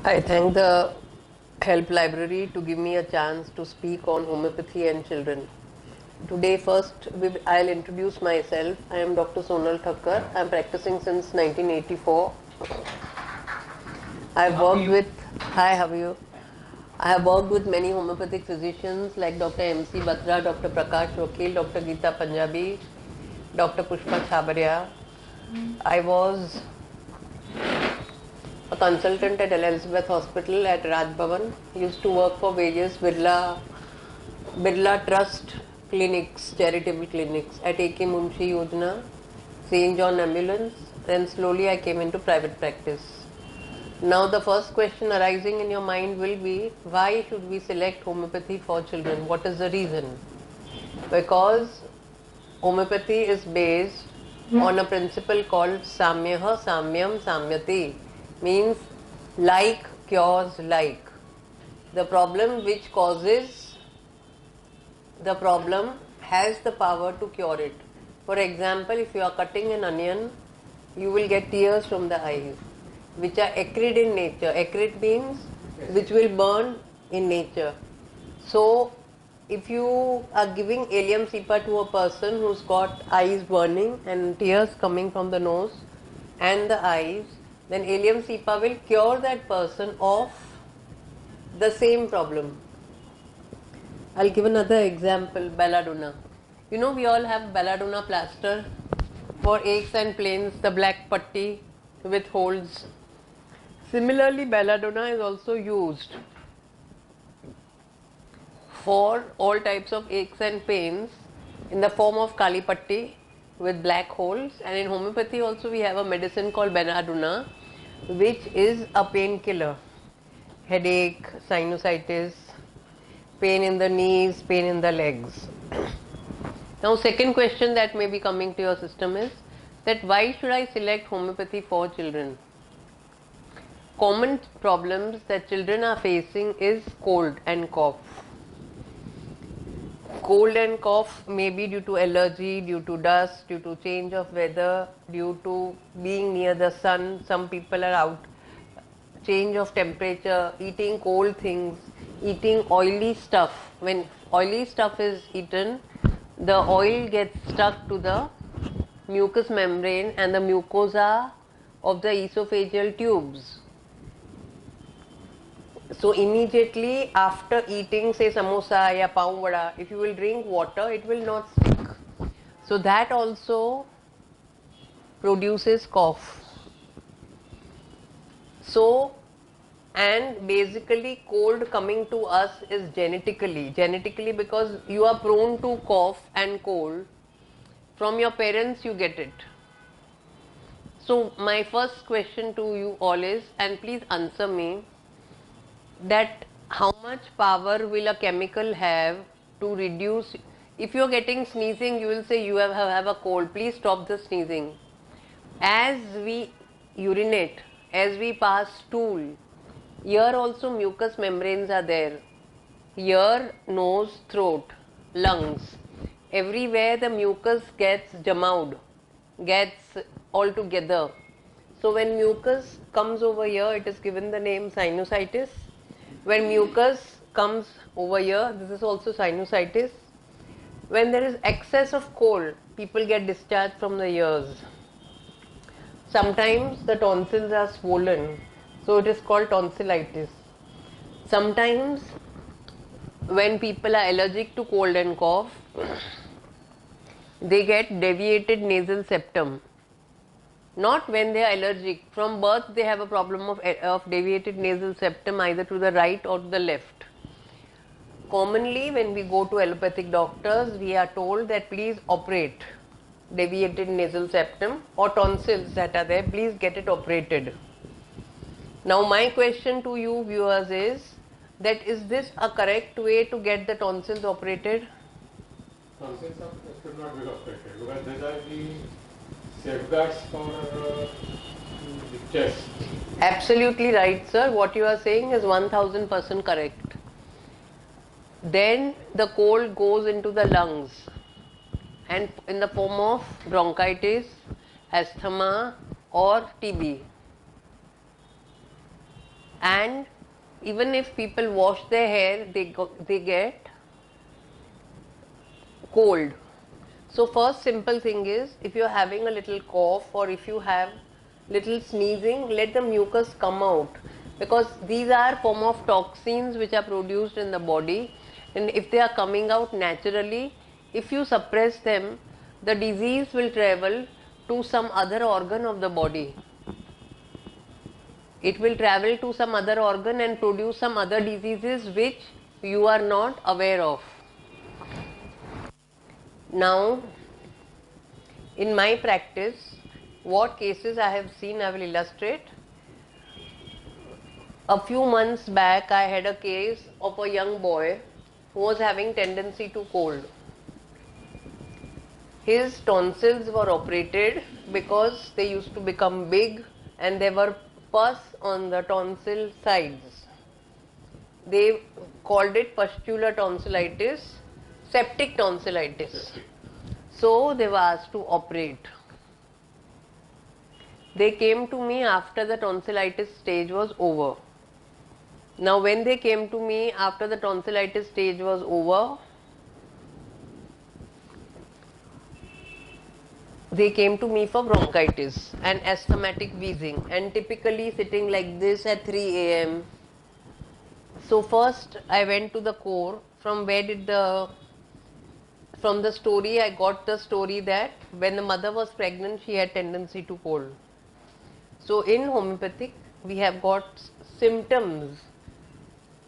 I thank the Help Library to give me a chance to speak on homeopathy and children. Today, first, I'll introduce myself. I am Dr. Sonal Thakkar. I am practicing since 1984. I've How are worked you? with, hi, how are you? I have worked with many homeopathic physicians like Dr. M.C. Batra, Dr. Prakash Vakil, Dr. Geeta Punjabi, Dr. Pushpa Chhabria. I was a consultant at Elizabeth Hospital at Raj Bhavan. Used to work for various Birla Trust clinics, charitable clinics at A.K. Munshi Yojana, St. John Ambulance. Then slowly I came into private practice. Now the first question arising in your mind will be, why should we select homeopathy for children? What is the reason? Because homeopathy is based on a principle called Samyaha Samyam Samyati, means like cures like. The problem which causes the problem has the power to cure it. For example, if you are cutting an onion, you will get tears from the eyes, which are acrid in nature. Acrid means which will burn in nature. So, if you are giving Allium cepa to a person who's got eyes burning and tears coming from the nose and the eyes, then Allium cepa will cure that person of the same problem. I'll give another example, belladonna. You know, we all have belladonna plaster for aches and pains, the black putty with holes. Similarly, belladonna is also used for all types of aches and pains in the form of kali patti with black holes. And in homeopathy also we have a medicine called belladonna, which is a painkiller. Headache, sinusitis, pain in the knees, pain in the legs. Now, second question that may be coming to your system is that why should I select homeopathy for children? Common problems that children are facing is cold and cough. Cold and cough may be due to allergy, due to dust, due to change of weather, due to being near the sun. Some people are out. Change of temperature, eating cold things, eating oily stuff. When oily stuff is eaten, the oil gets stuck to the mucous membrane and the mucosa of the esophageal tubes. So immediately after eating, say, samosa ya pav vada, if you will drink water, it will not stick. So that also produces cough. So, and basically cold coming to us is genetically because you are prone to cough and cold. From your parents you get it. So my first question to you all is, and please answer me, that how much power will a chemical have to reduce? If you are getting sneezing, you will say you have a cold, please stop the sneezing. As we urinate, as we pass stool, here also mucous membranes are there. Ear, nose, throat, lungs. Everywhere the mucus gets jammed, gets all together. So when mucus comes over here, it is given the name sinusitis. When mucus comes over here, this is also sinusitis. When there is excess of cold, people get discharged from the ears. Sometimes the tonsils are swollen, so it is called tonsillitis. Sometimes when people are allergic to cold and cough, they get deviated nasal septum. Not when they are allergic. From birth, they have a problem of deviated nasal septum either to the right or to the left. Commonly, when we go to allopathic doctors, we are told that please operate deviated nasal septum or tonsils that are there, please get it operated. Now, my question to you viewers is that is this a correct way to get the tonsils operated? Tonsils should not be operated because these are the safeguards for the chest. Absolutely right, sir. What you are saying is 1000% correct. Then the cold goes into the lungs and in the form of bronchitis, asthma, or TB. And even if people wash their hair, they get cold. So first simple thing is, if you are having a little cough or if you have little sneezing, let the mucus come out, because these are form of toxins which are produced in the body, and if they are coming out naturally, if you suppress them, the disease will travel to some other organ of the body. It will travel to some other organ and produce some other diseases which you are not aware of. Now, in my practice, what cases I have seen, I will illustrate. A few months back, I had a case of a young boy who was having tendency to cold. His tonsils were operated because they used to become big and there were pus on the tonsil sides. They called it pustular tonsillitis, septic tonsillitis. So they were asked to operate. They came to me after the tonsillitis stage was over. Now when they came to me after the tonsillitis stage was over, they came to me for bronchitis and asthmatic wheezing, and typically sitting like this at 3 a.m. So first I went to the core. From the story I got the story that when the mother was pregnant, she had tendency to cold. So in homeopathic we have got symptoms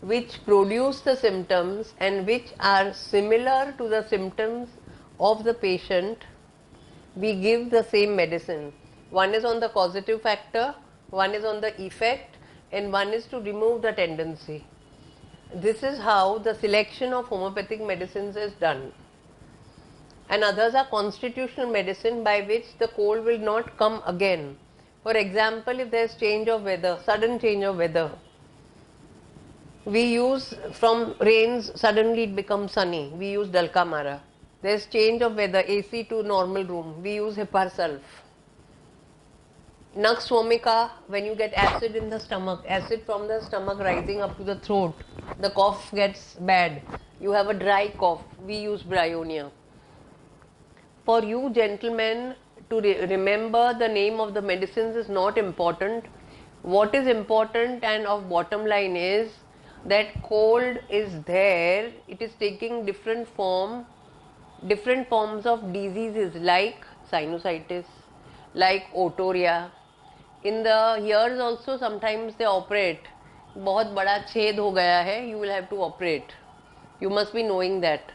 which produce the symptoms and which are similar to the symptoms of the patient. We give the same medicine. One is on the causative factor, one is on the effect, and one is to remove the tendency. This is how the selection of homeopathic medicines is done. And others are constitutional medicine, by which the cold will not come again. For example, if there is change of weather, sudden change of weather, we use, from rains suddenly it becomes sunny, we use Dalkamara. There is change of weather, AC to normal room, we use Hipar Sulph. Nux vomica, when you get acid in the stomach, acid from the stomach rising up to the throat, the cough gets bad, you have a dry cough, we use Bryonia. For you gentlemen to remember the name of the medicines is not important. What is important and of bottom line is that cold is there, it is taking different forms of diseases like sinusitis, like otorrhea. In the ears also sometimes they operate. बहुत बड़ा छेद हो गया है, you will have to operate. You must be knowing that.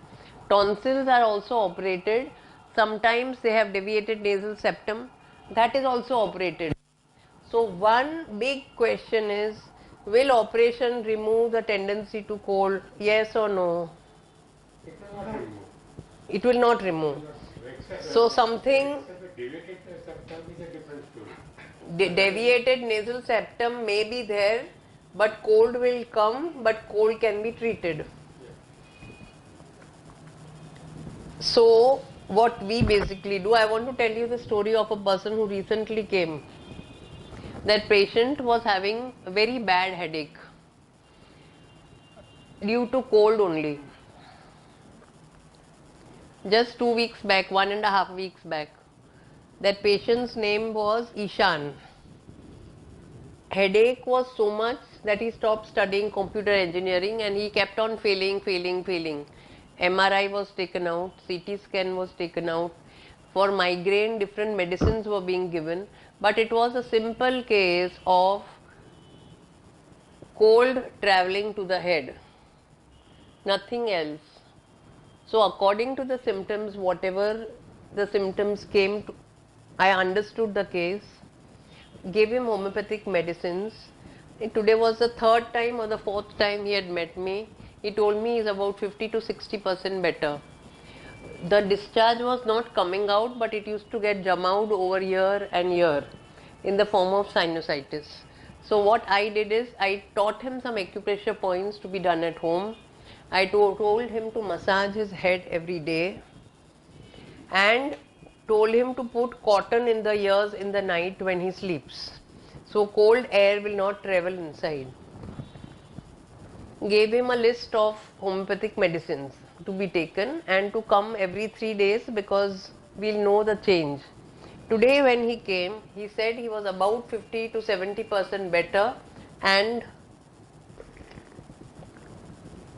Tonsils are also operated. Sometimes they have deviated nasal septum, that is also operated. So one big question is, will operation remove the tendency to cold? Yes or no? It will not remove. It will not remove. So something Deviated septum is a different story. Deviated nasal septum may be there, but cold will come, but cold can be treated. So what we basically do, I want to tell you the story of a person who recently came. That patient was having a very bad headache due to cold only. Just 2 weeks back, 1.5 weeks back, that patient's name was Ishan. Headache was so much that he stopped studying computer engineering and he kept on failing. MRI was taken out, CT scan was taken out. For migraine, different medicines were being given, but it was a simple case of cold traveling to the head, nothing else. So according to the symptoms, whatever the symptoms came to, I understood the case, gave him homeopathic medicines. Today was the 3rd time or the 4th time he had met me. He told me he is about 50 to 60% better. The discharge was not coming out, but it used to get jammed over year and year in the form of sinusitis. So what I did is, I taught him some acupressure points to be done at home. I told him to massage his head every day and told him to put cotton in the ears in the night when he sleeps. So cold air will not travel inside. gave him a list of homeopathic medicines to be taken and to come every 3 days because we'll know the change. Today when he came, he said he was about 50 to 70% better, and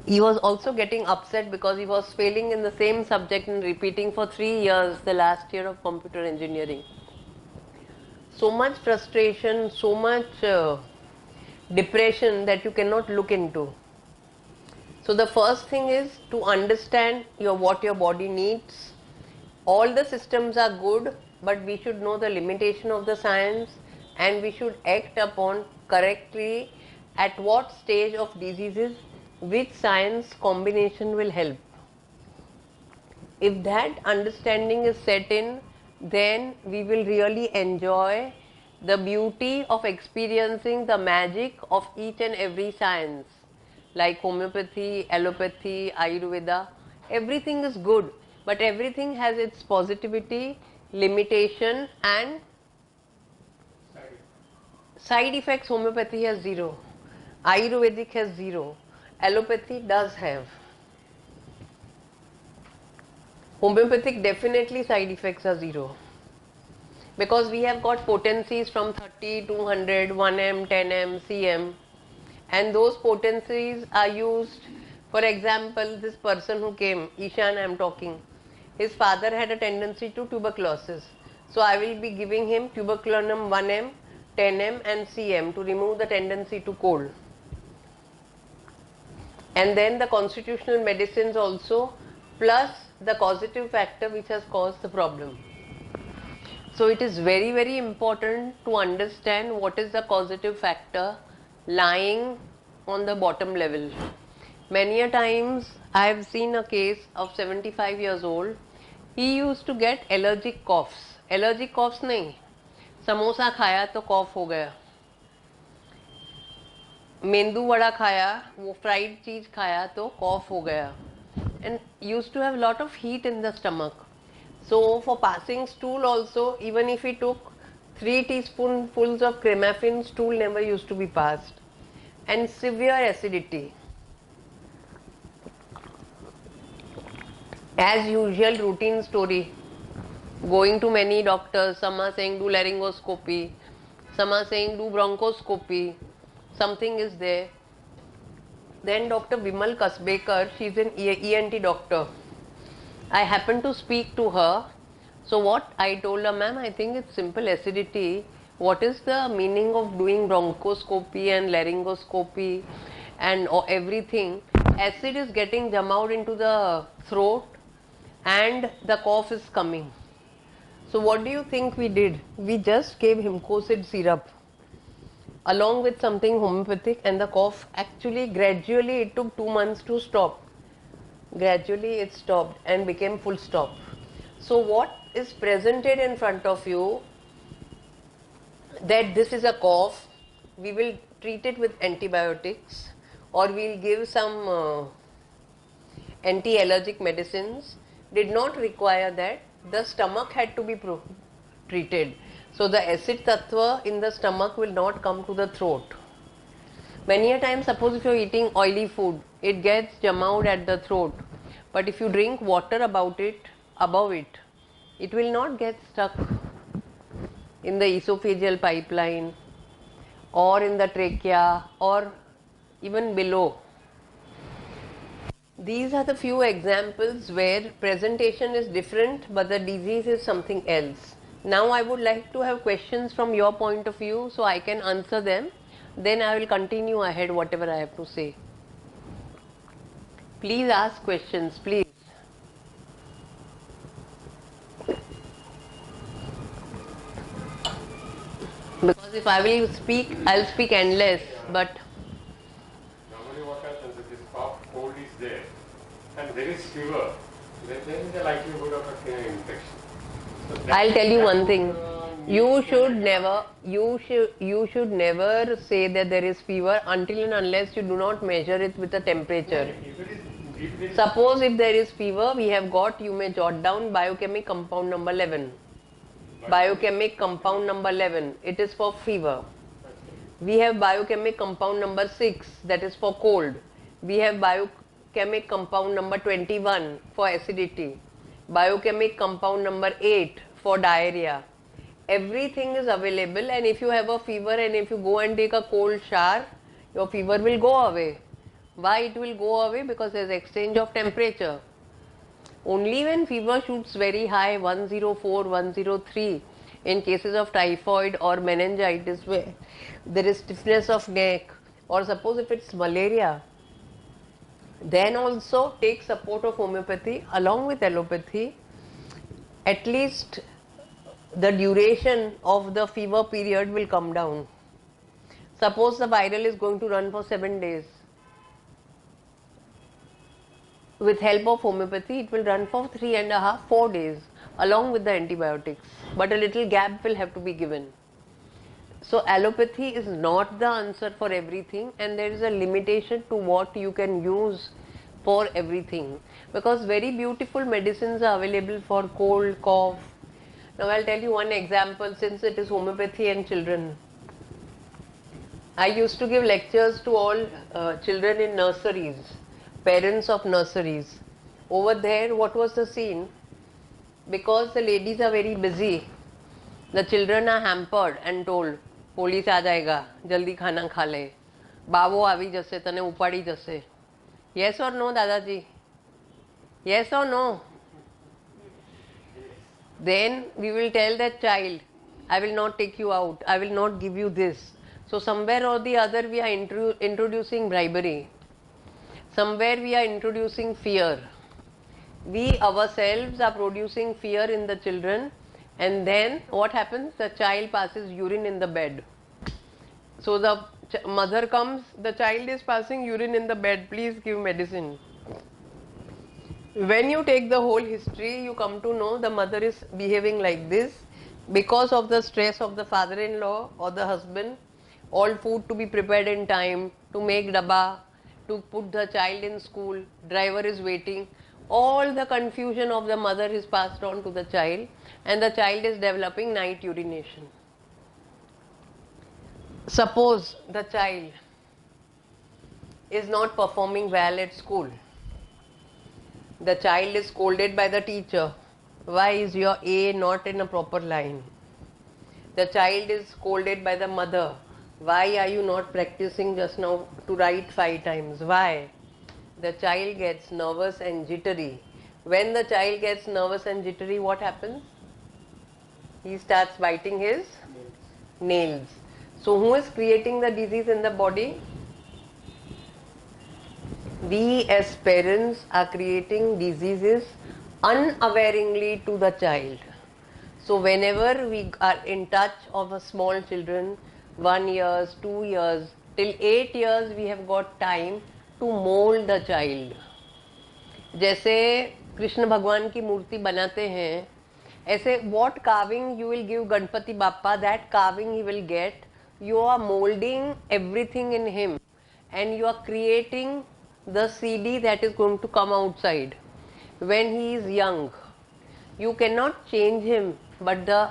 he was also getting upset because he was failing in the same subject and repeating for 3 years the last year of computer engineering. So much frustration, so much depression that you cannot look into. So the first thing is to understand what your body needs. All the systems are good, but we should know the limitation of the science and we should act upon correctly at what stage of diseases which science combination will help. If that understanding is set in, then we will really enjoy the beauty of experiencing the magic of each and every science, like homeopathy, allopathy, Ayurveda. Everything is good, but everything has its positivity, limitation, and side effects. Homeopathy has zero, Ayurvedic has zero, allopathy does have. Homeopathic definitely side effects are zero, because we have got potencies from 30, 200, 1m, 10m, cm, and those potencies are used. For example, this person who came, Ishan, I am talking, his father had a tendency to tuberculosis. So I will be giving him tuberculinum 1m, 10m and cm to remove the tendency to cold. And then the constitutional medicines also, plus the causative factor which has caused the problem. So it is very, very important to understand what is the causative factor lying on the bottom level. Many a times I have seen a case of 75 years old. He used to get allergic coughs. Allergic coughs नहीं, समोसा खाया तो कॉफ हो गया, मेंदू वड़ा खाया, वो fried चीज खाया तो कॉफ हो गया, and used to have lot of heat in the stomach. So for passing stool also, even if he took 3 teaspoonfuls of cremafin, stool never used to be passed. And severe acidity. As usual, routine story. Going to many doctors, some are saying do laryngoscopy, some are saying do bronchoscopy, something is there. Then Dr. Vimal Kasbekar, she is an ENT doctor. I happened to speak to her. So what I told her, ma'am, I think it's simple acidity. What is the meaning of doing bronchoscopy and laryngoscopy and everything? Acid is getting jammed out into the throat and the cough is coming. So what do you think we did? We just gave Himcosid syrup along with something homeopathic, and the cough actually gradually, it took 2 months to stop. Gradually it stopped and became full stop. So what is presented in front of you, that this is a cough, we will treat it with antibiotics or we will give some anti-allergic medicines, did not require that. The stomach had to be treated. So the acid tattva in the stomach will not come to the throat. Many a time, suppose if you are eating oily food, it gets jammed out at the throat. But if you drink water above it, it will not get stuck in the esophageal pipeline or in the trachea or even below. These are the few examples where presentation is different but the disease is something else. Now I would like to have questions from your point of view so I can answer them. Then I will continue ahead whatever I have to say. Please ask questions, please. Because if I will speak, I'll speak endless, but normally what happens if this cough, cold is there and there is fever, then there is a likelihood of a infection. So I'll tell you one thing. You needs should an never, you should never say that there is fever until and unless you do not measure it with a temperature. if it is Suppose if there is fever, we have got, you may jot down biochemic compound number 11. Biochemic compound number 11, it is for fever. We have biochemic compound number 6, that is for cold. We have biochemic compound number 21 for acidity, biochemic compound number 8 for diarrhea. Everything is available, and if you have a fever and if you go and take a cold shower, your fever will go away. Why it will go away? Because there is exchange of temperature. Only when fever shoots very high, 104, 103, in cases of typhoid or meningitis, where there is stiffness of neck, or suppose if it's malaria, then also take support of homeopathy along with allopathy. At least the duration of the fever period will come down. Suppose the viral is going to run for 7 days. With help of homeopathy, it will run for 3.5, 4 days along with the antibiotics. But a little gap will have to be given. So allopathy is not the answer for everything, and there is a limitation to what you can use for everything, because very beautiful medicines are available for cold, cough. Now I'll tell you one example, since it is homeopathy and children. I used to give lectures to all children in nurseries, parents of nurseries. Over there, what was the scene? Because the ladies are very busy, the children are hampered and told, police આ જાયગા જલ્દી ખાના ખા લે, બાવો આવી જશે તને ઉપાડી જશે. Yes or no, દાદાજી? Yes or no? Then we will tell that child, I will not take you out, I will not give you this. So somewhere or the other we are introducing bribery. Somewhere we are introducing fear. We ourselves are producing fear in the children, and then what happens? The child passes urine in the bed. So the mother comes, the child is passing urine in the bed, please give medicine. When you take the whole history, you come to know the mother is behaving like this because of the stress of the father-in-law or the husband. All food to be prepared in time, to make dabba, to put the child in school, driver is waiting. All the confusion of the mother is passed on to the child, and the child is developing night urination. Suppose the child is not performing well at school. The child is scolded by the teacher. Why is your A not in a proper line? The child is scolded by the mother. Why are you not practicing just now to write 5 times? Why? The child gets nervous and jittery. When the child gets nervous and jittery, what happens? He starts biting his nails. So who is creating the disease in the body? We as parents are creating diseases unawareingly to the child. So whenever we are in touch of a small children, 1 year, 2 years, till 8 years, we have got time to mold the child. जैसे कृष्ण भगवान की मूर्ति बनाते हैं, ऐसे what carving you will give Ganpati Bappa, that carving he will get. You are molding everything in him, and you are creating the CD that is going to come outside when he is young. You cannot change him, but the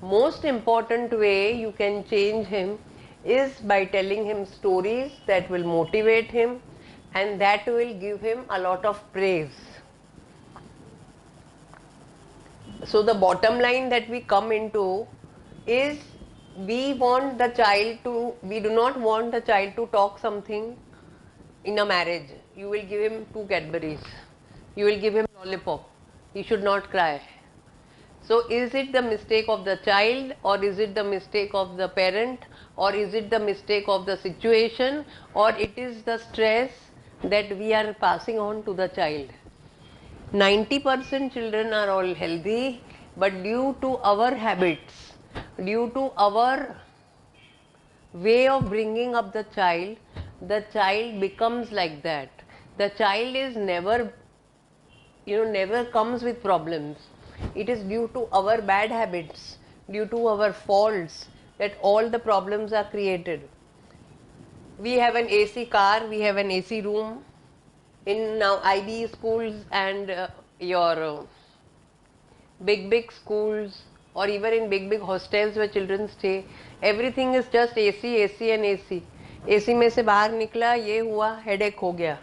most important way you can change him is by telling him stories that will motivate him and that will give him a lot of praise. So the bottom line that we come into is we want the child to, we do not want the child to talk something in a marriage. You will give him 2 Cadbury's. You will give him lollipop. He should not cry. So is it the mistake of the child, or is it the mistake of the parent, or is it the mistake of the situation, or it is the stress that we are passing on to the child? 90% children are all healthy, but due to our habits, due to our way of bringing up the child becomes like that. The child is never, never comes with problems. It is due to our bad habits, due to our faults, that all the problems are created. We have an AC car, we have an AC room. In now IB schools and your big schools, or even in big hostels where children stay, everything is just AC, AC and AC. AC में से बाहर निकला, ये हुआ, headache हो गया,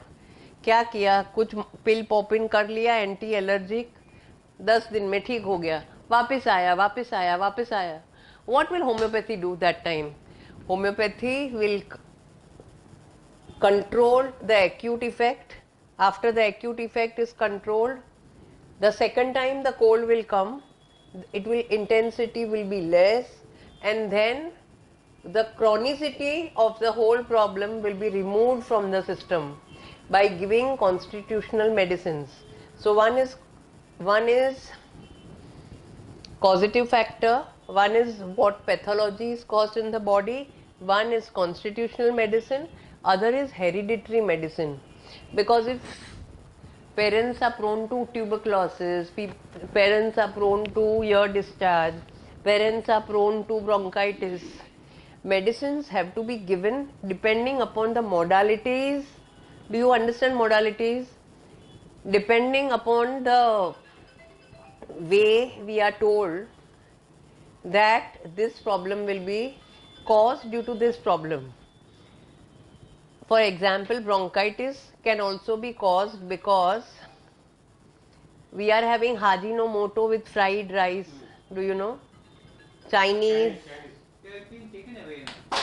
क्या किया, कुछ पिल पॉपिन कर लिया एंटी एलर्जिक, 10 दिन में ठीक हो गया, वापस आया वापस आया वापस आया. What will homeopathy do that time? Homeopathy will control the acute effect. After the acute effect is controlled, the second time the cold will come, it will intensity will be less, and then the chronicity of the whole problem will be removed from the system by giving constitutional medicines. So one is causative factor, one is what pathology is caused in the body, one is constitutional medicine, other is hereditary medicine. Because if parents are prone to tuberculosis, parents are prone to ear discharge, parents are prone to bronchitis, medicines have to be given depending upon the modalities. Do you understand modalities? Depending upon the way we are told that this problem will be caused due to this problem. For example, bronchitis can also be caused because we are having Hajinomoto with fried rice. Do you know? Chinese. They have been taken away now.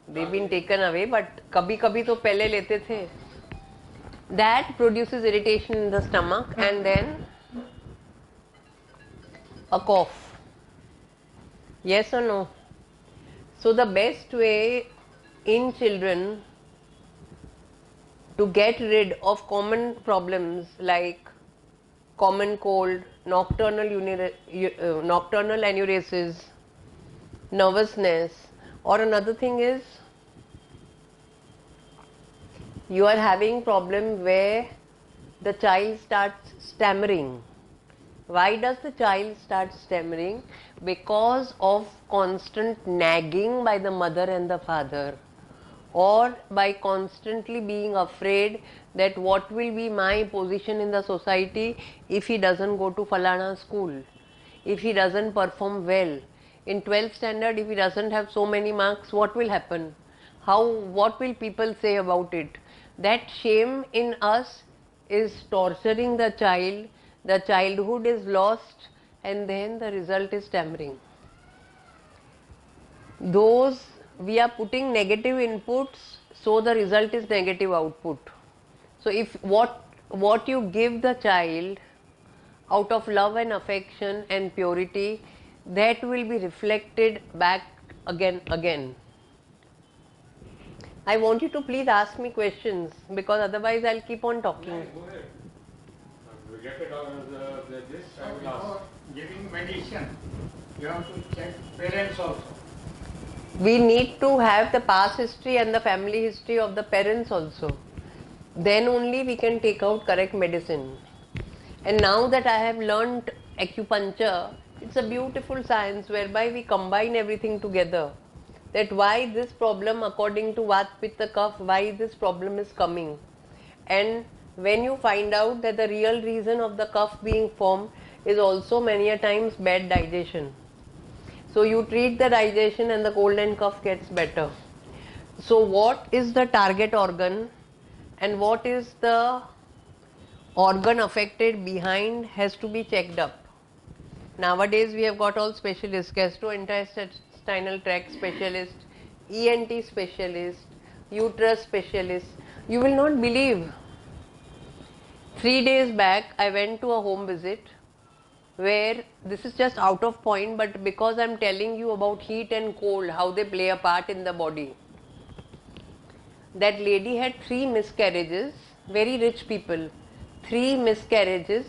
They've been taken away, but कभी कभी तो पहले लेते थे. That produces irritation in the stomach and then a cough. Yes or no? So the best way in children to get rid of common problems like common cold, nocturnal enuresis, nervousness, or another thing is you are having problem where the child starts stammering. Why does the child start stammering? Because of constant nagging by the mother and the father, or by constantly being afraid that what will be my position in the society if he doesn't go to Falana school, if he doesn't perform well. In 12th standard, if he doesn't have so many marks, what will happen? What will people say about it? That shame in us is torturing the child, the childhood is lost, and then the result is stammering. Those we are putting negative inputs, so the result is negative output. So if what you give the child out of love and affection and purity, that will be reflected back again. I want you to please ask me questions, because otherwise I'll keep on talking. Go ahead. We get it this, I will ask. Before giving medicine, you have to check parents also. We need to have the past history and the family history of the parents also. Then only we can take out correct medicine. And now that I have learnt acupuncture, it's a beautiful science whereby we combine everything together. That why this problem, according to Vata Pitta Kapha, why this problem is coming. And when you find out that the real reason of the cough being formed is also many a times bad digestion. So you treat the digestion and the cold and cough gets better. So what is the target organ and what is the organ affected behind has to be checked up. Nowadays we have got all specialists, gastrointestinal tract specialist, ENT specialist, uterus specialist. You will not believe. 3 days back I went to a home visit where, this is just out of point, but because I am telling you about heat and cold, how they play a part in the body. That lady had 3 miscarriages, very rich people, 3 miscarriages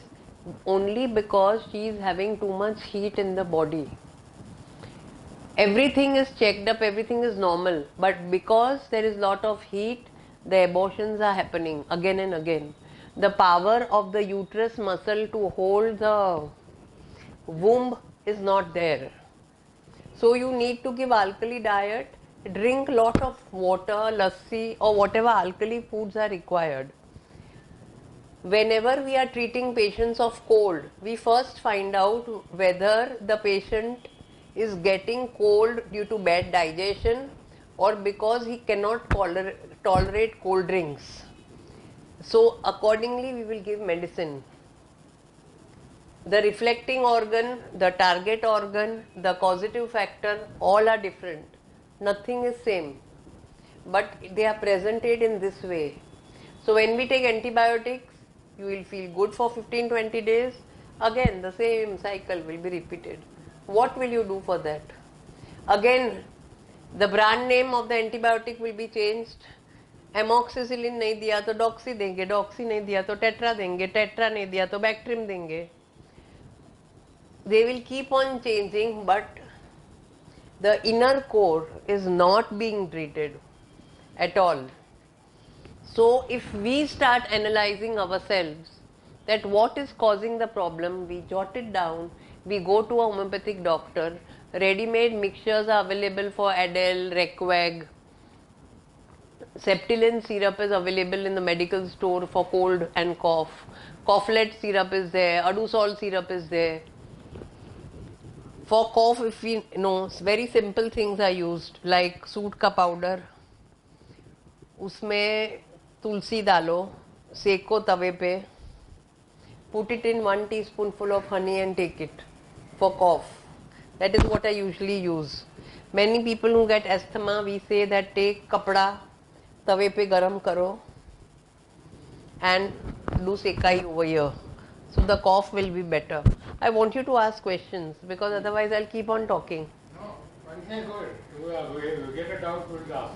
only because she is having too much heat in the body. Everything is checked up, everything is normal, but because there is lot of heat, the abortions are happening again and again. The power of the uterus muscle to hold the womb is not there. So you need to give alkali diet, drink lot of water, lassi or whatever alkali foods are required. Whenever we are treating patients of cold, we first find out whether the patient is getting cold due to bad digestion or because he cannot tolerate cold drinks. So accordingly we will give medicine. The reflecting organ, the target organ, the causative factor, all are different. Nothing is same, but they are presented in this way. So when we take antibiotics, you will feel good for 15-20 days. Again, the same cycle will be repeated. What will you do for that? Again, the brand name of the antibiotic will be changed. Amoxicillin नहीं दिया तो Doxy देंगे, Doxy नहीं दिया तो tetra देंगे, tetra नहीं दिया तो बैक्ट्रिम देंगे. They will keep on changing, but the inner core is not being treated at all. So if we start analyzing ourselves that what is causing the problem, we jot it down, we go to a homeopathic doctor, ready-made mixtures are available for Adel, Recwag, Septilin syrup is available in the medical store for cold and cough, Coughlette syrup is there, Adusol syrup is there. For cough, if we know, very simple things are used like suit का powder, उसमें तुलसी डालो, Seiko तवे पे, put it in 1 teaspoonful of honey and take it for cough. That is what I usually use. Many people who get asthma, we say that take kapda, तवे पे गरम करो and do sekai over here. So the cough will be better. I want you to ask questions because otherwise I'll keep on talking. No, one thing good. You get a doubt, we'll ask.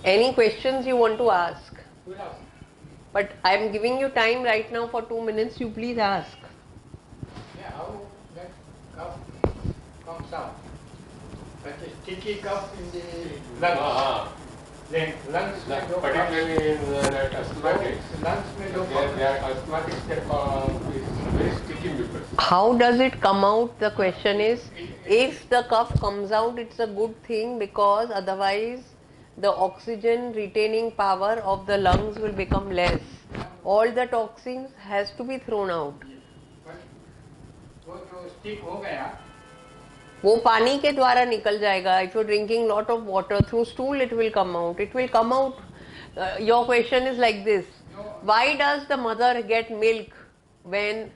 Any questions you want to ask? We'll ask. But I'm giving you time right now for 2 minutes. You please ask. Yeah, how that cough comes out? That is sticky cough in the lungs. Then lungs may go Particularly in asthmatics. lungs may go They are asthmatics that is very sticky mucus. How does it come out? The question is, if the cough comes out, it's a good thing because otherwise the oxygen retaining power of the lungs will become less. All the toxins has to be thrown out. वो जो stick हो गया, वो पानी के द्वारा निकल जाएगा. If you're drinking lot of water through stool, it will come out. It will come out. Your question is like this: why does the mother get milk when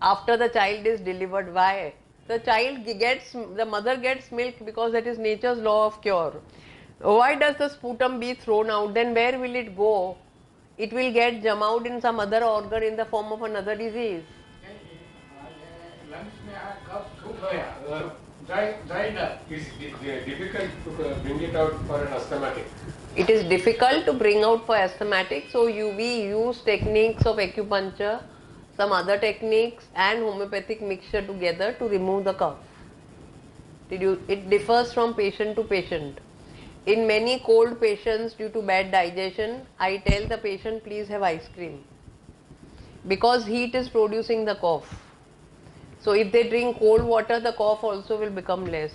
after the child is delivered? Why? The mother gets milk because that is nature's law of cure. Why does the sputum be thrown out? Then where will it go? It will get jam out in some other organ in the form of another disease. lungs में cough सूख गया, dried up. It's difficult to bring it out for an asthmatic. It is difficult to bring out for asthmatic, so we use techniques of acupuncture, some other techniques and homeopathic mixture together to remove the cough. It differs from patient to patient. In many cold patients due to bad digestion, I tell the patient please have ice cream because heat is producing the cough. So if they drink cold water, the cough also will become less.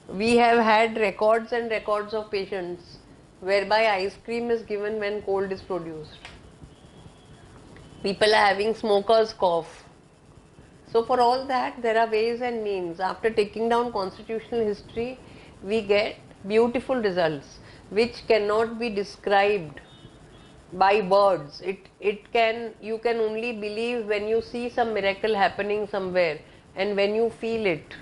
We have had records and records of patients whereby ice cream is given when cold is produced. People are having smoker's cough. So for all that, there are ways and means. After taking down constitutional history, we get beautiful results which cannot be described by words. You can only believe when you see some miracle happening somewhere and when you feel it.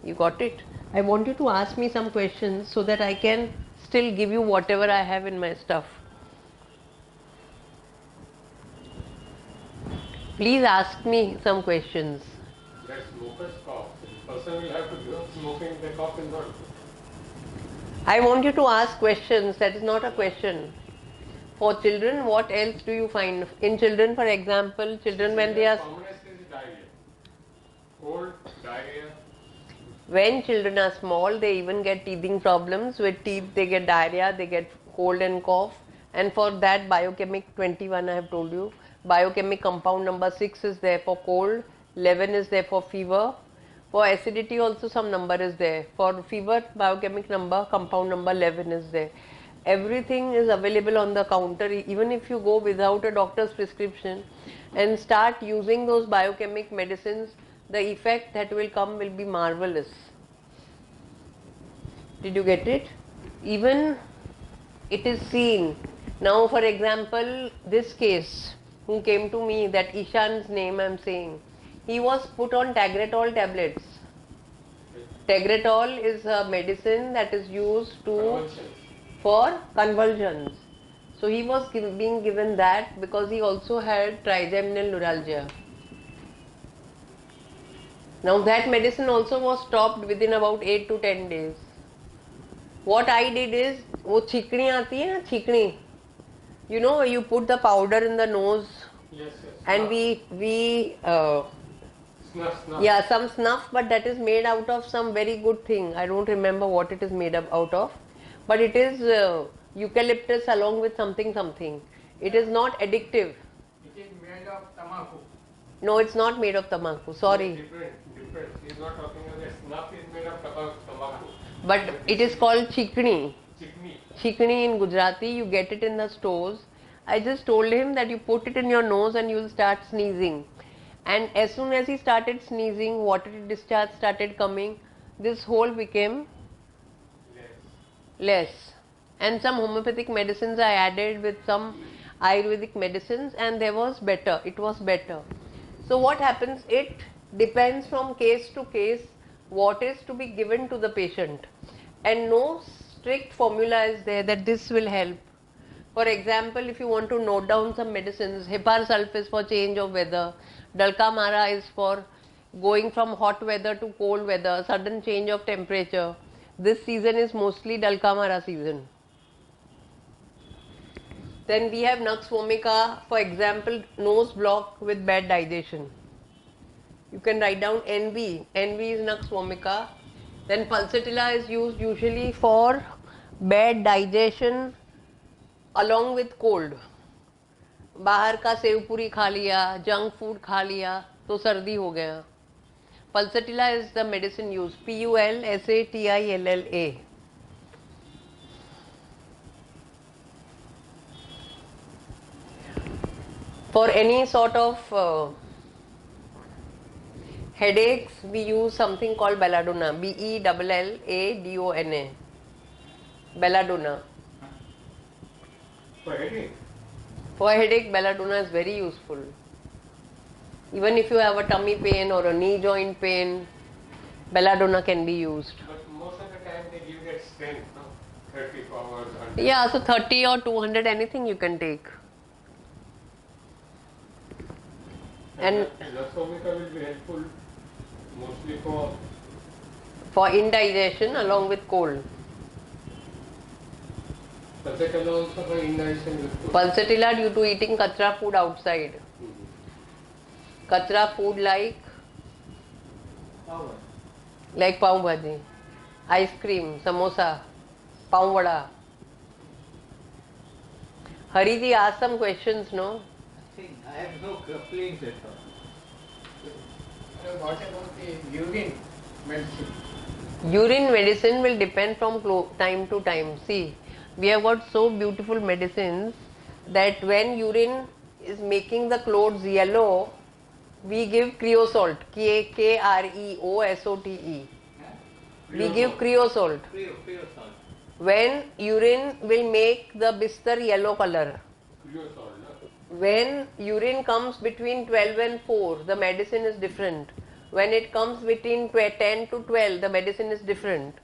You got it? I want you to ask me some questions so that I can still give you whatever I have in my stuff. Please ask me some questions. That smoker's cough. The person will have to give up smoking, the cough is not. I want you to ask questions. That is not a question. For children, what else do you find? In children, for example, children when they are... Commonest is diarrhea. Cold, diarrhea. When children are small, they even get teething problems. With teeth, they get diarrhea, they get cold and cough. And for that, biochemic 21 I have told you. Biochemic compound number 6 is there for cold, 11 is there for fever. For acidity also some number is there. For fever, biochemic number, compound number 11 is there. Everything is available on the counter. Even if you go without a doctor's prescription and start using those biochemic medicines, the effect that will come will be marvelous. Did you get it? Even it is seen. Now, for example, this case, who came to me, that Ishan's name I'm saying, he was put on Tagretol tablets. Tagretol is a medicine that is used Convulsions. for convulsions. So he was being given that because he also had trigeminal neuralgia. Now that medicine also was stopped within about 8 to 10 days. What I did is, वो छिकनी आती है ना, छिकनी, you know, you put the powder in the nose Yes, yes. and Snuff. yeah, some snuff, but that is made out of some very good thing. I don't remember what it is made out of, but it is eucalyptus along with something. It is not addictive. It is made of tamaku. No, it's not made of tobacco. Sorry, Different. He's not talking about that. Snuff is made of tobacco. but it is called chikni. Chikni. Chikni in Gujarati, you get it in the stores. I just told him that you put it in your nose and you will start sneezing. And as soon as he started sneezing, watery discharge started coming. This hole became less. And some homeopathic medicines I added with some Ayurvedic medicines, and there was better. It was better. So what happens? It depends from case to case what is to be given to the patient, and no strict formula is there that this will help. For example, if you want to note down some medicines, Hepar sulf is for change of weather, Dalkamara is for going from hot weather to cold weather, sudden change of temperature. This season is mostly Dalkamara season. Then we have Nux vomica, for example, nose block with bad digestion. You can write down NV. NV is Nux vomica. Then pulsatilla is used usually for bad digestion along with cold. बाहर का save पूरी खा लिया, junk food खा लिया तो सर्दी हो गया. Pulsatilla is the medicine used. Pulsatilla. For any sort of headaches, we use something called belladonna. Belladona. Belladonna. For headache. For headache, belladonna is very useful. Even if you have a tummy pain or a knee joint pain, belladonna can be used. But most of the time they give that strength, no? 30 hours. 100. Yeah, so 30 or 200, anything you can take. And Nux vomica will be helpful mostly for indigestion along with cold. Pulsatilla also for indigestion with cold. Pulsatilla due to eating kachra food outside. Kachra food like pav bhaji, ice cream, samosa, pav vada. Hariji asked some questions, no? I have no complaints at all. What about the urine medicine? Urine medicine will depend from time to time. See, we have got so beautiful medicines that when urine is making the clothes yellow, we give creosote, Kreosote. We give creosote. Creosote. When urine will make the bistar yellow color. Creosote, no? When urine comes between 12 and 4, the medicine is different. When it comes between 10 to 12, the medicine is different.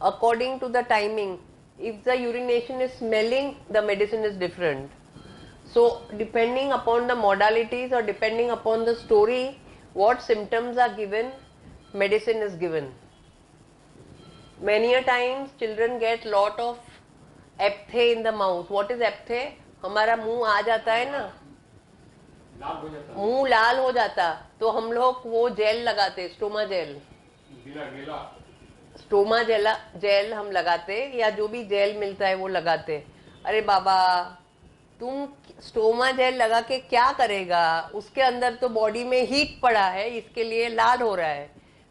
According to the timing, if the urination is smelling, the medicine is different. So, depending upon the modalities or depending upon the story, what symptoms are given, medicine is given. Many a times, children get lot of aphthe in the mouth. What is aphthe? हमारा मुंह आ जाता है ना, लाल हो जाता है. मुंह लाल हो जाता, तो हम लोग वो जेल लगाते, स्टोमा जेल. स्टोमा जेल हम लगाते, या जो भी जेल मिलता है वो लगाते. अरे बाबा, तुम स्टोमा जेल लगा के क्या करेगा? उसके अंदर तो बॉडी में हीट पड़ा है, इसके लिए लाल हो रहा है.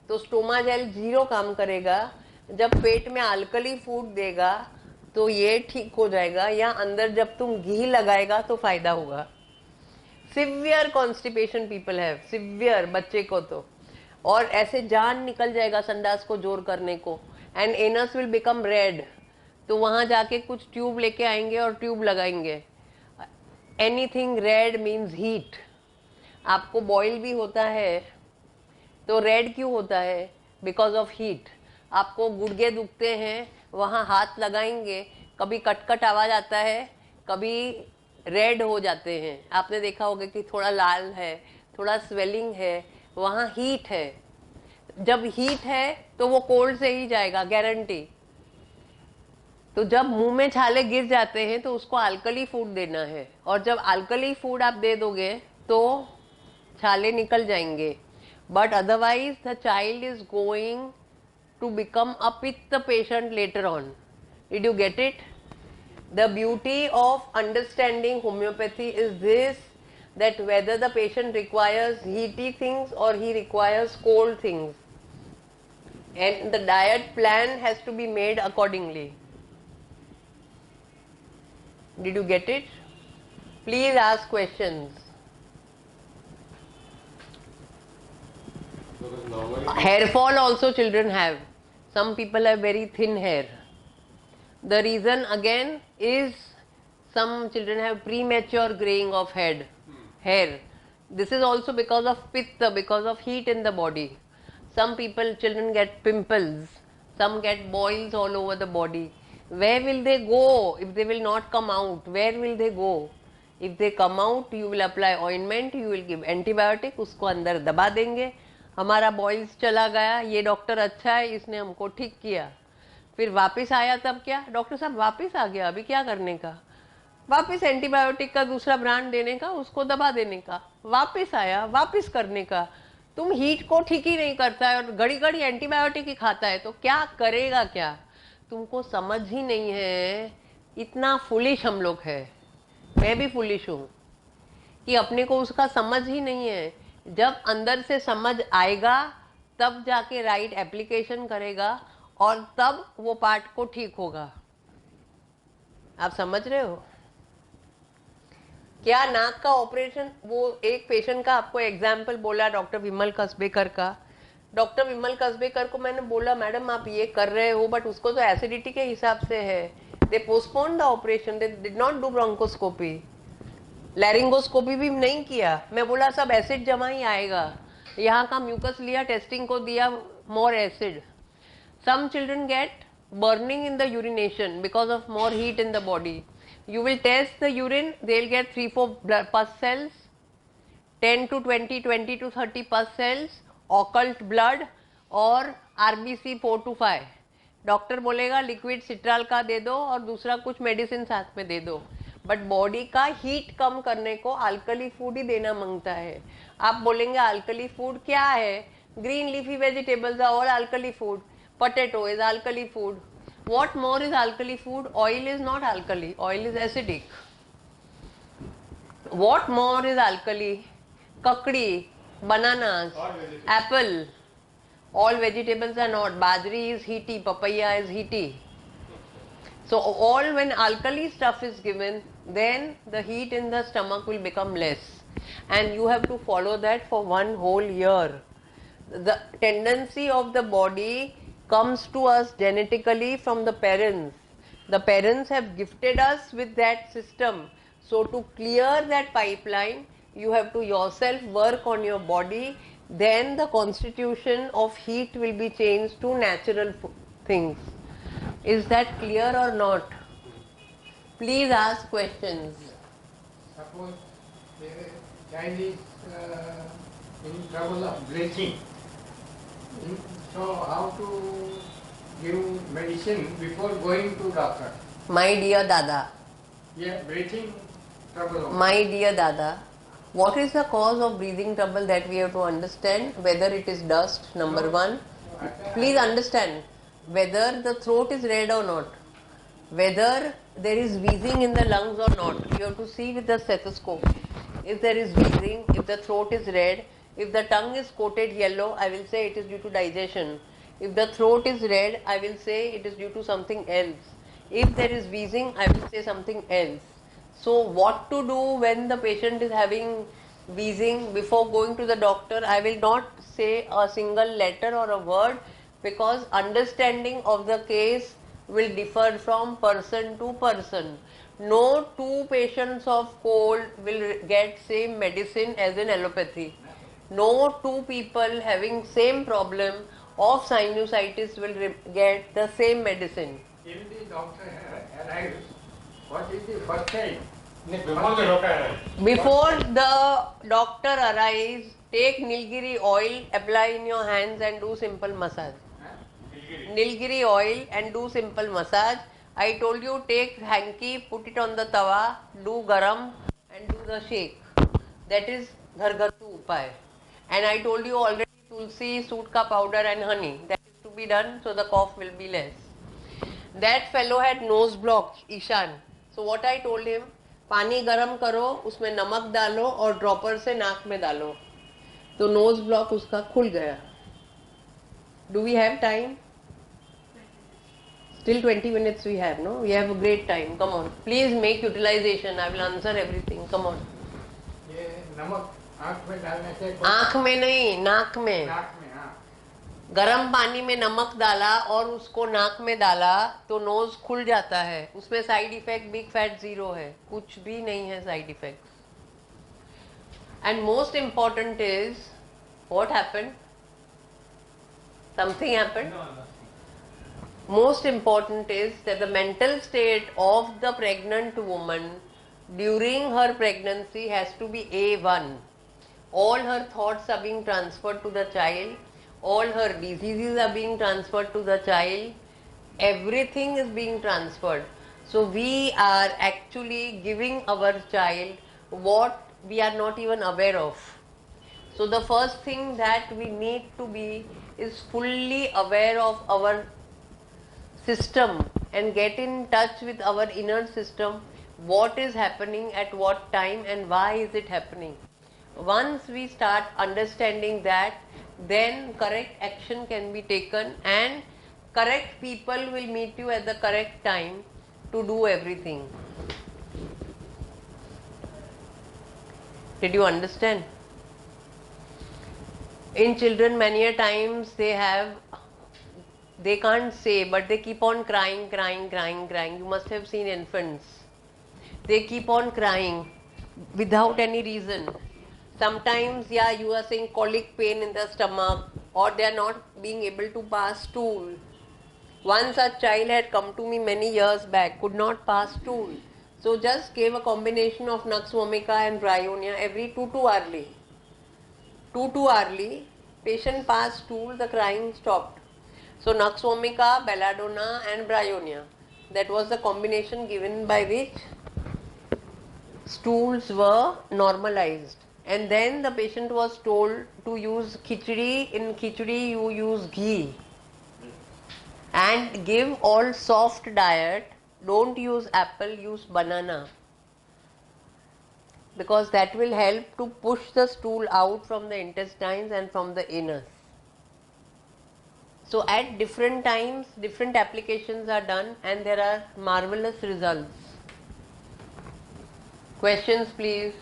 तो स्टोमा जेल जीरो काम करेगा. जब पेट में अल्कली फूड देगा तो ये ठीक हो जाएगा, या अंदर जब तुम घी लगाएगा तो फायदा होगा. Severe constipation people have, severe बच्चे को तो, और ऐसे जान निकल जाएगा संडास को जोर करने को. And anus will become red, तो वहां जाके कुछ ट्यूब लेके आएंगे और ट्यूब लगाएंगे. Anything red means heat. आपको बॉयल भी होता है तो रेड क्यों होता है? Because of heat. आपको गुड़गे दुखते हैं, वहाँ हाथ लगाएंगे, कभी कटकट आवाज आता है, कभी रेड हो जाते हैं. आपने देखा होगा कि थोड़ा लाल है, थोड़ा स्वेलिंग है, वहाँ हीट है. जब हीट है तो वो कोल्ड से ही जाएगा, गारंटी. तो जब मुंह में छाले गिर जाते हैं तो उसको अल्कली फूड देना है, और जब अल्कली फूड आप दे दोगे तो छाले निकल जाएंगे. But otherwise the child is going to become a pitta patient later on. Did you get it? The beauty of understanding homeopathy is this, that whether the patient requires heaty things or he requires cold things, and the diet plan has to be made accordingly. Did you get it? Please ask questions. Because normally Hair fall also children have. Some people have very thin hair. The reason again is some children have premature graying of hair. This is also because of pitta, because of heat in the body. Some children get pimples, some get boils all over the body. Where will they go if they will not come out? Where will they go? If they come out, you will apply ointment, you will give antibiotic, उसको अंदर दबा देंगे. हमारा boils चला गया, ये doctor अच्छा है, इसने हमको ठीक किया. फिर वापस आया तब क्या? डॉक्टर साहब वापस आ गया, अभी क्या करने का? वापस एंटीबायोटिक का दूसरा ब्रांड देने का, उसको दबा देने का. वापस आया, वापस करने का. तुम हीट को ठीक ही नहीं करता है और घड़ी घड़ी एंटीबायोटिक ही खाता है, तो क्या करेगा क्या? तुमको समझ ही नहीं है. इतना फुलिश हम लोग है, मैं भी फुलिश हूँ, कि अपने को उसका समझ ही नहीं है. जब अंदर से समझ आएगा तब जाके राइट एप्लीकेशन करेगा और तब वो पार्ट को ठीक होगा. आप समझ रहे हो? क्या नाक का ऑपरेशन, वो एक पेशेंट का आपको एग्जाम्पल बोला डॉक्टर विमल कसबेकर का. डॉक्टर विमल कसबेकर को मैंने बोला मैडम आप ये कर रहे हो, बट उसको तो एसिडिटी के हिसाब से है. They postpone the operation, they did not do bronchoscopy, laryngoscopy भी नहीं किया. मैं बोला सब एसिड जमा ही आएगा. यहाँ का म्यूकस लिया, टेस्टिंग को दिया, more acid. Some children get burning in the urination because of more heat in the body. You will test the urine, they'll get 3-4 pus cells, 10 to 20, 20 to 30 pus cells, occult blood और RBC 4 to 5. Doctor बोलेगा liquid Citral का दे दो और दूसरा कुछ medicine साथ में दे दो. बट बॉडी का हीट कम करने को अल्कली फूड ही देना मांगता है. आप बोलेंगे अल्कली फूड क्या है? Green leafy vegetables are all alkali food. Potato is alkali food. What more is alkali food? Oil is not alkali. Oil is acidic. What more is alkali? Kakdi, bananas, apple. All vegetables are not. Bajri is heaty. Papaya is heaty. So all when alkali stuff is given, then the heat in the stomach will become less. And you have to follow that for 1 whole year. The tendency of the body comes to us genetically from the parents. The parents have gifted us with that system. So to clear that pipeline, you have to yourself work on your body. Then the constitution of heat will be changed to natural things. Is that clear or not? Please ask questions. Suppose the child is in trouble of bleaching. So how to give medicine before going to doctor? My dear Dada, Yeah, breathing trouble. my dear Dada, what is the cause of breathing trouble that we have to understand? Whether it is dust, number one. Please understand whether the throat is red or not, whether there is wheezing in the lungs or not. You have to see with the stethoscope. If there is wheezing, if the throat is red, if the tongue is coated yellow, I will say it is due to digestion. If the throat is red, I will say it is due to something else. If there is wheezing, I will say something else. So what to do when the patient is having wheezing? Before going to the doctor, I will not say a single letter or a word. because understanding of the case will differ from person to person. No two patients of cold will get same medicine as in allopathy. No two people having same problem of sinusitis will get the same medicine. If the doctor arrives, what is the first aid? Before the doctor arrives. Before the doctor arrives, take Nilgiri oil, apply in your hands and do simple massage. Nilgiri oil and do simple massage. I told you take hanky, put it on the tawa, do garam and do the shake. That is Ghargatu Upay. And I told you already tulsi, sutka powder and honey. That is to be done so the cough will be less. That fellow had nose block, Ishan. So what I told him, पानी गरम करो, उसमें नमक डालो और dropper से नाक में डालो, तो नोज ब्लॉक उसका खुल गया. Do we have time? Still 20 minutes we have, no? We have a great time. Come on. Please make utilization. I will answer everything. Come on. ये नमक आँख में डालने से आँख में नहीं, नाक में. नाक में, हाँ. गरम पानी में नमक डाला और उसको नाक में डाला तो नोज खुल जाता है. उसमें side effect big fat zero है, कुछ भी नहीं है side effect. And most important is what happened. Something happened. No, nothing. Most important is that the mental state of the pregnant woman during her pregnancy has to be A1. All her thoughts are being transferred to the child. All her diseases are being transferred to the child. Everything is being transferred. So we are actually giving our child what we are not even aware of. So the first thing that we need to be is fully aware of our system and get in touch with our inner system, what is happening at what time and why is it happening. Once we start understanding that, then correct action can be taken and correct people will meet you at the correct time to do everything. Did you understand? In children, many a times they can't say, but they keep on crying. You must have seen infants. They keep on crying without any reason. Sometimes, you are saying colic pain in the stomach, or they are not being able to pass stool. One such child had come to me many years back, could not pass stool. So just gave a combination of Nux vomica and Bryonia every 2 hourly. 2 hourly, patient passed stool, the crying stopped. So Nux vomica, belladonna and Bryonia. That was the combination given by which stools were normalized. And then the patient was told to use khichdi. In khichdi you use ghee. And give all soft diet. Don't use apple, use banana. Because that will help to push the stool out from the intestines and from the anus. So at different times, different applications are done and there are marvelous results. Questions please?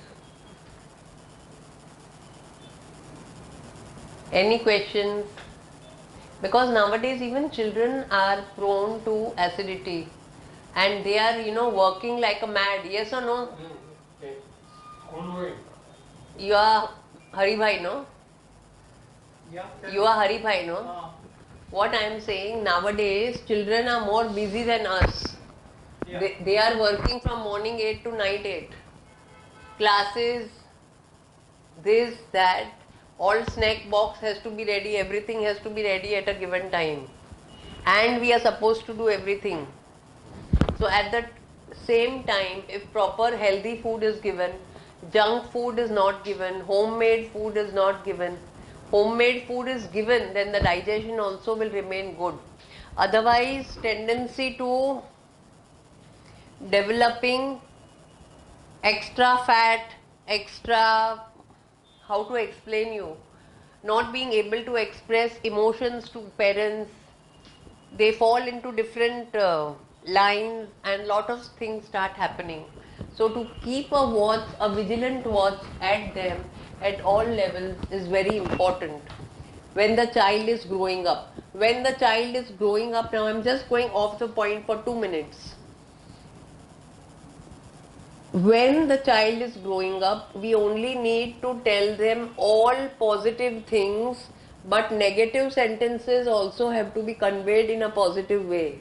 Any questions? Because nowadays even children are prone to acidity and they are, working like a mad. Yes or no? School going. You are Hari Bhai, no? Yeah. You are Hari Bhai, no? What I am saying, nowadays children are more busy than us. Yeah. They are working from morning 8 to night 8. Classes, this, that, all snack box has to be ready, everything has to be ready at a given time. And we are supposed to do everything. So at the same time, if proper healthy food is given, junk food is not given, homemade food is not given, homemade food is given, then the digestion also will remain good. Otherwise, tendency to developing extra fat, extra, how to explain you, not being able to express emotions to parents, they fall into different lines and lot of things start happening. So to keep a watch, a vigilant watch at them at all levels is very important when the child is growing up. when the child is growing up, now I'm just going off the point for 2 minutes. When the child is growing up, we only need to tell them all positive things, but negative sentences also have to be conveyed in a positive way.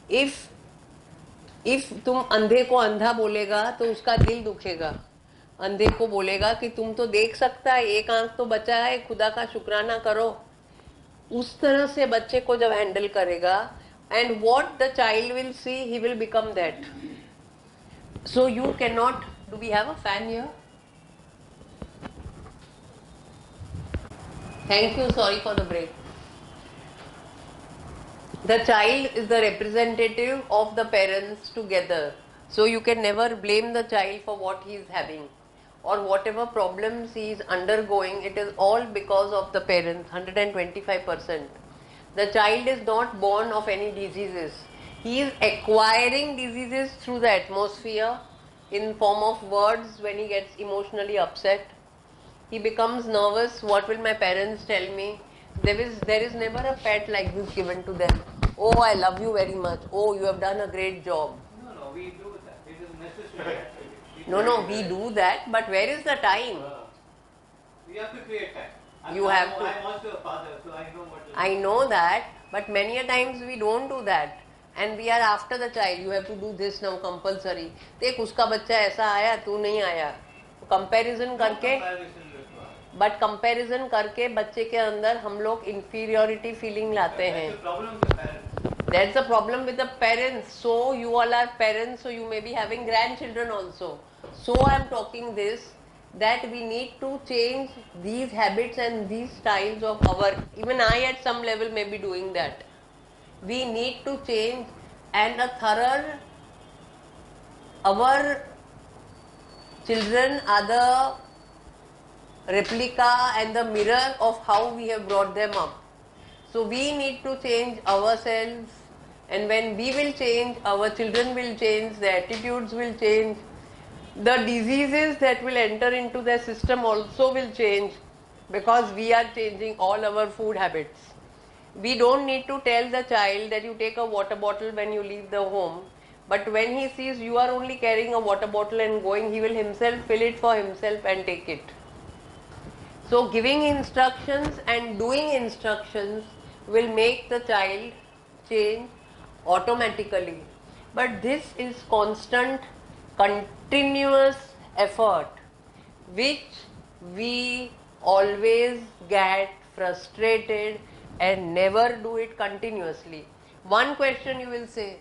If तुम अंधे को अंधा बोलेगा तो उसका दिल दुखेगा. अंधे को बोलेगा कि तुम तो देख सकता है, एक आंख तो बचा है, खुदा का शुक्राना करो. उस तरह से बच्चे को जब हैंडल करेगा, and what the child will see, he will become that. So you cannot, do we have a fan here? Thank you, sorry for the break. The child is the representative of the parents together. So you can never blame the child for what he is having or whatever problems he is undergoing. It is all because of the parents, 125%. The child is not born of any diseases. He is acquiring diseases through the atmosphere in form of words when he gets emotionally upset. He becomes nervous. What will my parents tell me? There is never a pet like this given to them. Oh, I love you very much. Oh, you have done a great job. No, we do that. It is necessary actually. No, we do that, but where is the time? We have to create time. You have to. I'm also a father, so I know what. I know that, but many a times we don't do that. And we are after the child. You have to do this now compulsory. देख उसका बच्चा ऐसा आया, तू नहीं आया. Comparison करके, but comparison करके बच्चे के अंदर हम लोग inferiority feeling लाते हैं. That's the problem with the parents. So you all are parents, so you may be having grandchildren also. So I am talking this, that we need to change these habits and these styles of our, even I at some level may be doing that. We need to change, and a thorough, our children are the replica and the mirror of how we have brought them up. So we need to change ourselves, and when we will change, our children will change, the attitudes will change, the diseases that will enter into their system also will change, because we are changing all our food habits. We don't need to tell the child that you take a water bottle when you leave the home, but when he sees you are only carrying a water bottle and going, he will himself fill it for himself and take it. So giving instructions and doing instructions will make the child change automatically. But this is constant, continuous effort, which we always get frustrated and never do it continuously. One question you will say,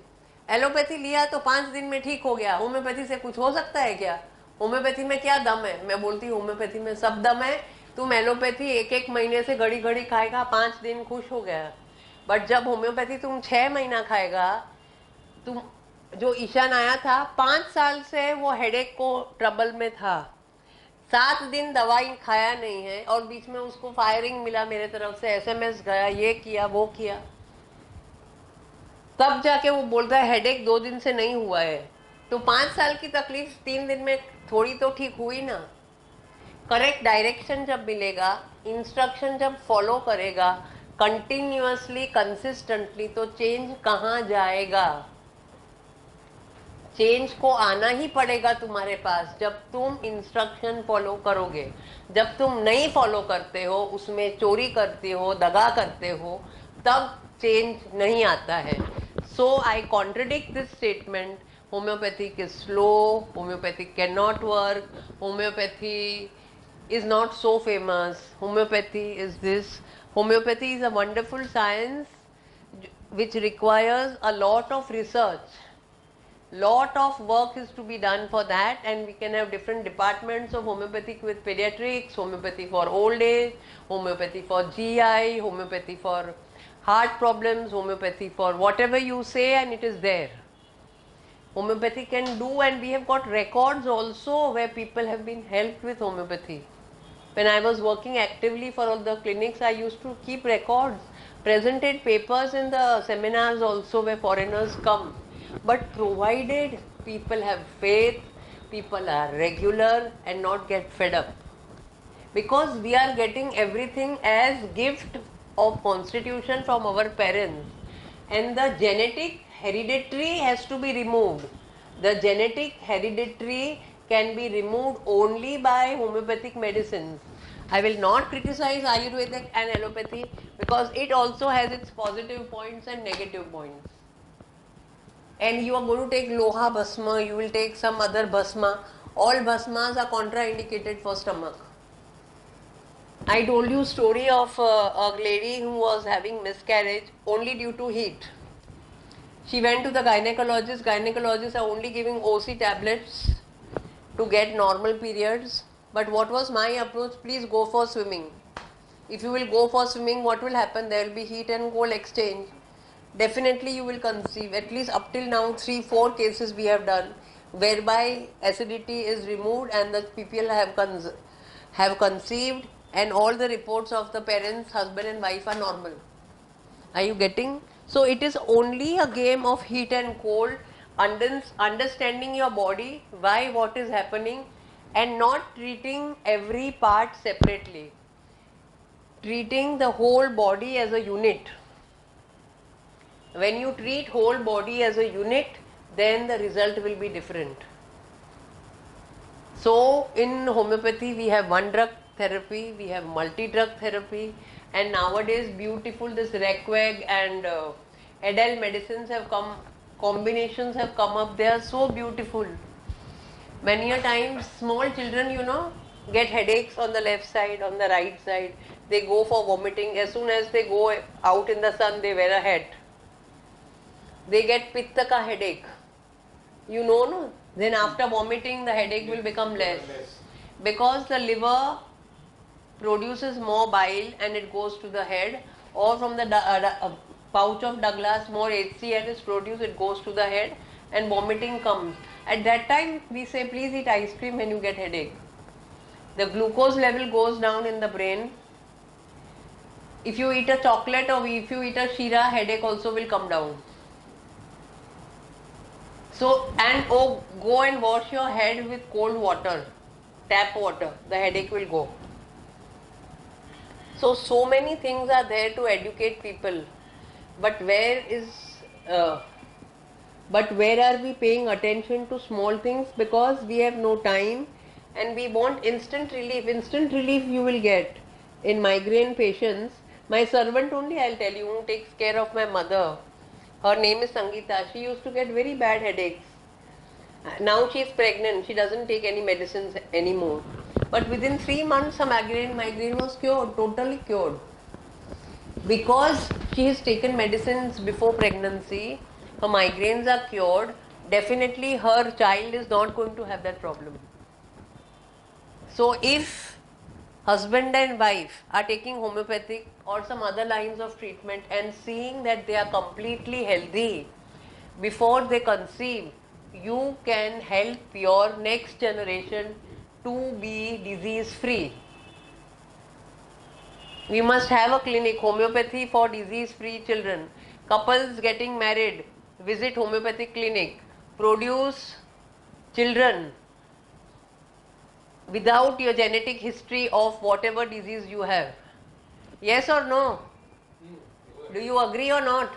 allopathy लिया तो 5 दिन में ठीक हो गया, homeopathy से कुछ हो सकता है क्या? होम्योपैथी में क्या दम है? मैं बोलती हूँ होम्योपैथी में सब दम है. तुम एलोपैथी 1-1 महीने से घड़ी घड़ी खाएगा, 5 दिन खुश हो गया. बट जब होम्योपैथी तुम 6 महीना खाएगा, तुम जो ईशान आया था 5 साल से वो हेडेक को ट्रबल में था, 7 दिन दवाई खाया नहीं है, और बीच में उसको फायरिंग मिला मेरे तरफ से, SMS गया, ये किया वो किया, तब जाके वो बोलता है हेडेक 2 दिन से नहीं हुआ है. तो 5 साल की तकलीफ 3 दिन में थोड़ी तो ठीक हुई ना. करेक्ट डायरेक्शन जब मिलेगा, इंस्ट्रक्शन जब फॉलो करेगा कंटिन्यूअसली, कंसिस्टेंटली, तो चेंज कहाँ जाएगा? चेंज को आना ही पड़ेगा तुम्हारे पास जब तुम इंस्ट्रक्शन फॉलो करोगे. जब तुम नहीं फॉलो करते हो, उसमें चोरी करते हो, दगा करते हो, तब चेंज नहीं आता है. So I contradict this statement. Homeopathic is slow, homeopathy cannot work, homeopathy is not so famous, homeopathy is this. Homeopathy is a wonderful science which requires a lot of research. Lot of work is to be done for that, and we can have different departments of homeopathic with pediatrics, homeopathy for old age, homeopathy for GI, homeopathy for heart problems, homeopathy for whatever you say, and it is there. Homeopathy can do, and we have got records also where people have been helped with homeopathy. When I was working actively for all the clinics, I used to keep records, presented papers in the seminars also where foreigners come. But provided people have faith, people are regular and not get fed up. Because we are getting everything as gift of constitution from our parents, and the genetic hereditary has to be removed. The genetic hereditary can be removed only by homeopathic medicines. I will not criticize Ayurvedic and allopathy because it also has its positive points and negative points. And you are going to take Loha Bhasma, you will take some other Bhasma. All Bhasmas are contraindicated for stomach. I told you story of a lady who was having miscarriage only due to heat. She went to the gynecologist. Gynecologists are only giving OC tablets to get normal periods. But what was my approach? Please go for swimming. If you will go for swimming, what will happen? There will be heat and cold exchange. Definitely you will conceive. At least up till now 3-4 cases we have done whereby acidity is removed and the people have conceived, and all the reports of the parents, husband and wife are normal. Are you getting? So it is only a game of heat and cold, understanding your body, why what is happening, and not treating every part separately. Treating the whole body as a unit. When you treat whole body as a unit, then the result will be different. So in homeopathy we have one drug therapy, we have multi-drug therapy, and nowadays beautiful this Requag and Adel medicines have come, combinations have come up, they are so beautiful. Many a times small children, get headaches on the left side, on the right side, they go for vomiting. As soon as they go out in the sun, they wear a hat. They get pitta ka headache. No? Then after vomiting, the headache will become less. Because the liver produces more bile and it goes to the head, or from the pouch of Douglas, more HCl is produced, it goes to the head and vomiting comes. At that time, we say please eat ice cream when you get headache. The glucose level goes down in the brain. If you eat a chocolate or if you eat a shira, headache also will come down. So, go and wash your head with cold water, tap water, the headache will go. So many things are there to educate people, but where are we paying attention to small things? Because we have no time and we want instant relief. Instant relief you will get in migraine patients. My servant only, I'll tell you, who takes care of my mother. Her name is Sangeeta. She used to get very bad headaches. Now she is pregnant. She doesn't take any medicines anymore. But within 3 months, her migraine was cured, totally cured. Because she has taken medicines before pregnancy, her migraines are cured. Definitely her child is not going to have that problem. So if husband and wife are taking homeopathic or some other lines of treatment and seeing that they are completely healthy before they conceive, you can help your next generation to be disease free. We must have a clinic, homeopathy for disease free children. Couples getting married, visit homeopathic clinic, produce children without your genetic history of whatever disease you have. Yes or no? Do you agree or not?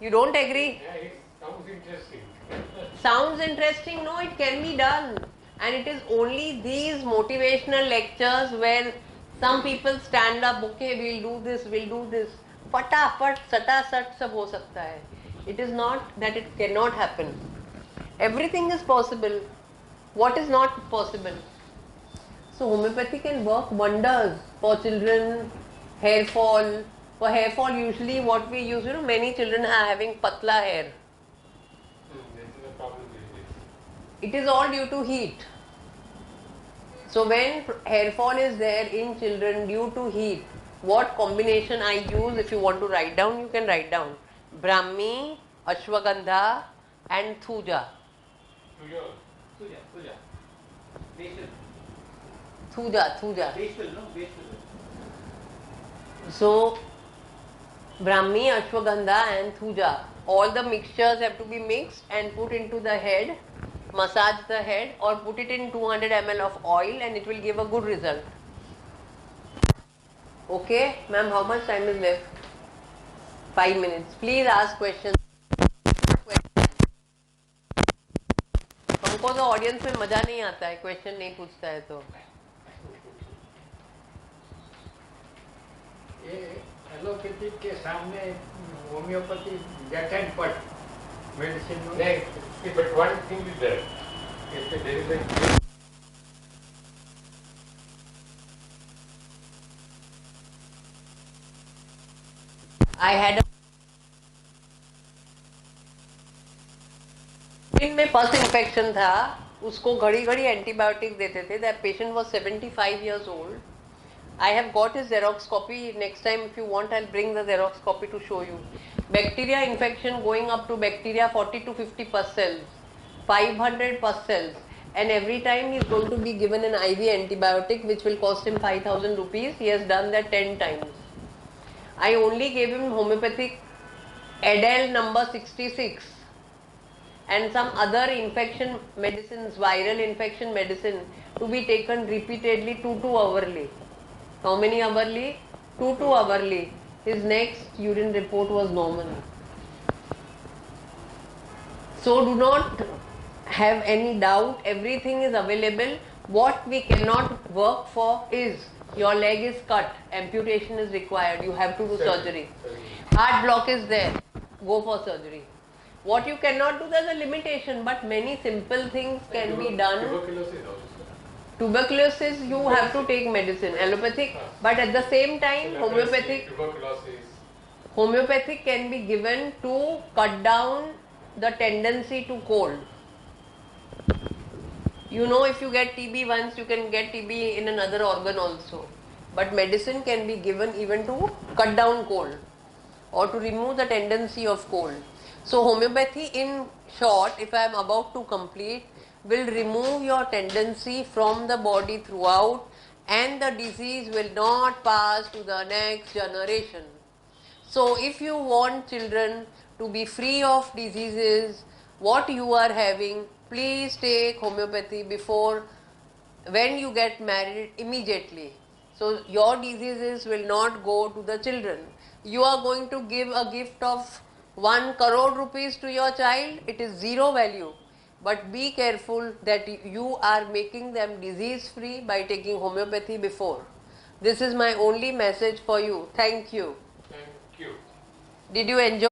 You don't agree? Yeah, it sounds interesting. Sounds interesting? No, it can be done. And it is only these motivational lectures where some people stand up, okay, we'll do this. Fatafat, sata sat sab ho sakta hai. It is not that it cannot happen. Everything is possible. What is not possible? So homeopathy can work wonders for children, hair fall. For hair fall, usually what we use, many children are having patla hair. This is a problem with this. It is all due to heat. So when hair fall is there in children due to heat, what combination I use? If you want to write down, you can write down. Brahmi, Ashwagandha and Thuja. Puja. Basil. Thuja. Basil, no? Basil. So Brahmi, Ashwagandha and Thuja. All the mixtures have to be mixed and put into the head, massage the head or put it in 200 ml of oil and it will give a good result. Okay, ma'am, how much time is left? 5 minutes. Please ask questions. हमको तो audience में मजा नहीं आता है, question नहीं पूछता है तो. ये एलोपैथिक के सामने होम्योपैथी गेट एंड पट मेडिसिन नहीं, but one thing is there. If there is a I had a में पस इन्फेक्शन था, उसको घड़ी घड़ी एंटीबायोटिक देते थे. That patient was 75 years old. I have got his Xerox copy. Next time if you want I'll bring the Xerox copy to show you. Bacteria infection going up to bacteria 40 to 50 pus cells, 500 pus cells, and every time he is going to be given an IV antibiotic which will cost him 5,000 rupees. He has done that 10 times. I only gave him homeopathic Adel number 66 and some other infection medicines, viral infection medicine to be taken repeatedly 2 hourly. How many hourly? 2 hourly. His next urine report was normal. So do not have any doubt, everything is available. What we cannot work for is your leg is cut, amputation is required, you have to do surgery. Heart block is there, go for surgery. What you cannot do, there's a limitation, but many simple things can be done. tuberculosis also. Tuberculosis, you have to take medicine, allopathic, but at the same time, homeopathic can be given to cut down the tendency to cold. You know, if you get TB once, you can get TB in another organ also. But medicine can be given even to cut down cold or to remove the tendency of cold. So homeopathy, in short, if I am about to complete, will remove your tendency from the body throughout, and the disease will not pass to the next generation. So if you want children to be free of diseases, what you are having, please take homeopathy before, when you get married, immediately. So your diseases will not go to the children. You are going to give a gift of 1 crore rupees to your child, it is zero value. But be careful that you are making them disease free by taking homeopathy before. This is my only message for you. Thank you. Thank you. Did you enjoy?